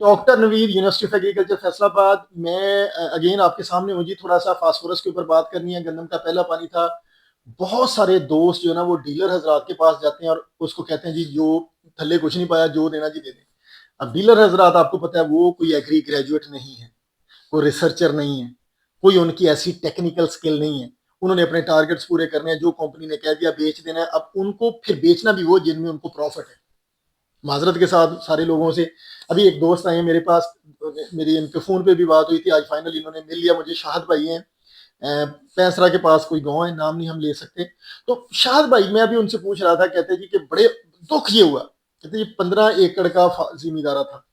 Doctor Naveer, university of agriculture Faisalabad. मैं again आपके सामने मुझे थोड़ा सा फास्फोरस के ऊपर बात करनी है। गंदम का पहला पानी था। बहुत सारे दोस्त जो है ना वो डीलर हजरात के पास जाते हैं और उसको कहते हैं जी जो थल्ले कुछ नहीं पाया, जो देना जी दे दें। अब डीलर हजरात आपको पता है वो कोई एग्री ग्रेजुएट नहीं है, कोई रिसर्चर नहीं है, कोई उनकी ऐसी टेक्निकल स्किल नहीं है। उन्होंने अपने टारगेट्स पूरे करने हैं, जो कंपनी ने कह दिया बेच देना है। अब उनको फिर बेचना भी वो जिनमें उनको प्रॉफिट है। माजरत के साथ सारे लोगों से, अभी एक दोस्त आए मेरे पास, मेरी इनके फोन पे भी बात हुई थी, आज फाइनली इन्होंने मिल लिया मुझे। शाहद भाई हैं, पैंसरा के पास कोई गांव है, नाम नहीं हम ले सकते। तो शाहद भाई, मैं अभी उनसे पूछ रहा था, कहते जी कि बड़े दुख ये हुआ, कहते जी 15 एकड़ का जिमीदारा था,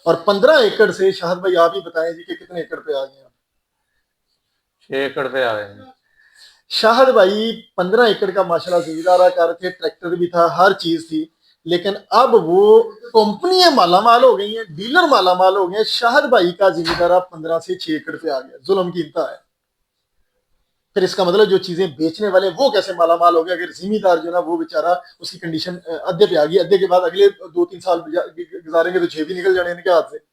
और 15 एकड़ से शाहद भाई आप ही बताएं जी कि कितने एकड़ पे आ गए आप? 6 एकड़ पे आ गए। शाहद भाई 15 एकड़ का माशाल्लाह जिमीदारा कर रहे थे, ट्रैक्टर भी था, हर चीज थी। लेकिन अब वो कंपनियां मालामाल हो गई हैं, डीलर मालामाल हो गए। शाहद भाई का जिमीदारा 15 से 6 एकड़ पे आ गया। जुल्म की इंतहा है। फिर इसका मतलब जो चीजें बेचने वाले वो कैसे मालामाल हो गए, अगर जिमीदार जो ना वो बेचारा उसकी कंडीशन अद्धे पे आ गई। अद्धे के बाद अगले 2-3 साल गुजारेंगे तो छह भी निकल जाने इनके हाथ से।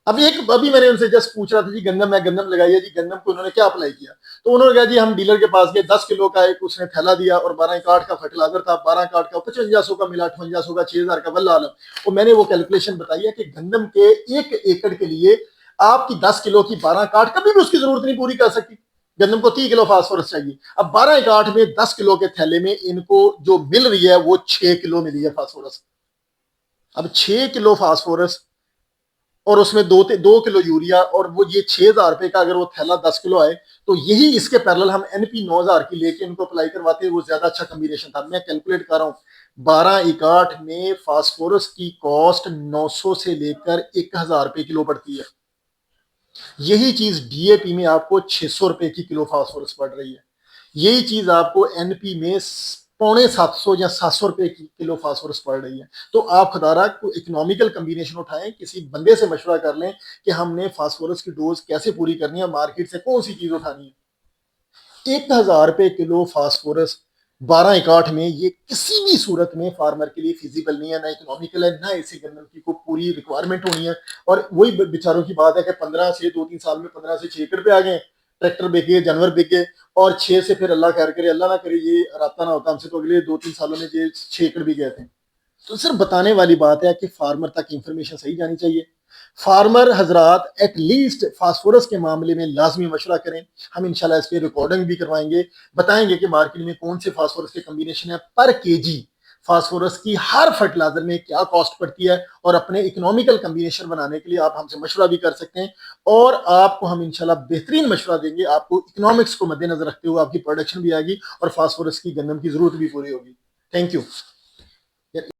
अभी मैंने उनसे जस्ट पूछ रहा था जी गंदम, मैं गंदम लगाई है जी, गंदम को उन्होंने क्या अप्लाई किया? तो उन्होंने कहा जी हम डीलर के पास गए, 10 किलो का एक उसने थैला दिया और 12 काठ का फर्टिलाइजर था। 12 काठ का 5500 का मिला, 5800 का, 6000 का, वल्लाह आलम। और मैंने वो कैलकुलेशन बताई है कि गंदम के 1 एकड़ के लिए आपकी 10 किलो की 12 काठ कभी भी उसकी जरूरत नहीं पूरी कर सकती। गंदम को 30 किलो फास्फोरस चाहिए। अब 12 काठ में 10 किलो के थैले में इनको जो मिल रही है वो 6 किलो मिली है फास्फोरस। अब 6 किलो फास्फोरस और उसमें 2 किलो यूरिया, और वो ये 6,000 रुपए का अगर वो थैला 10 किलो आए, तो यही इसके पैरेलल हम एनपी 9,000 की लेके इनको अप्लाई करवाते, वो ज्यादा अच्छा कॉम्बिनेशन था। मैं कैलकुलेट कर रहा हूँ, 12 एकड़ में फास्फोरस की कॉस्ट 900 से लेकर 1,000 रुपए किलो पड़ती है। यही चीज डीएपी में आपको 600 रुपए की किलो फास्फोरस पड़ रही है। यही चीज आपको एनपी में 650 या 700 रुपए की किलो फास्फोरस पड़ रही है। तो आप खुदारा को इकोनॉमिकल कम्बिनेशन उठाएं, किसी बंदे से मशवरा कर लें कि हमने फास्फोरस की डोज कैसे पूरी करनी है, मार्केट से कौन सी चीज उठानी है। 1,000 रुपए किलो फास्फोरस 12 एकड़ में, ये किसी भी सूरत में फार्मर के लिए फिजिबल नहीं है, ना इकोनॉमिकल है, ना इसे गन्नम की को पूरी रिक्वायरमेंट होनी है। और वही बेचारों की बात है कि 15 से 2-3 साल में 15 से 6 एकड़ पे आ गए, ट्रैक्टर बिक गए, जानवर बिक गए, और 6 से फिर अल्लाह खैर करे, अल्लाह ना करे ये रास्ता ना होता हमसे, तो अगले 2-3 सालों में ये 6 एकड़ भी गए थे। तो सिर्फ बताने वाली बात है कि फार्मर तक इंफॉर्मेशन सही जानी चाहिए। फार्मर हजरात एटलीस्ट फास्फोरस के मामले में लाजमी मशवरा करें। हम इंशाल्लाह इस पर रिकॉर्डिंग भी करवाएंगे, बताएंगे कि मार्केट में कौन से फास्फोरस के कम्बिनेशन है, पर केजी फास्फोरस की हर फर्टिलाइजर में क्या कॉस्ट पड़ती है, और अपने इकोनॉमिकल कम्बिनेशन बनाने के लिए आप हमसे मशवरा भी कर सकते हैं। और आपको हम इंशाल्लाह बेहतरीन मशवरा देंगे, आपको इकोनॉमिक्स को मद्देनजर रखते हुए आपकी प्रोडक्शन भी आएगी और फास्फोरस की गंदम की जरूरत भी पूरी होगी। Thank you.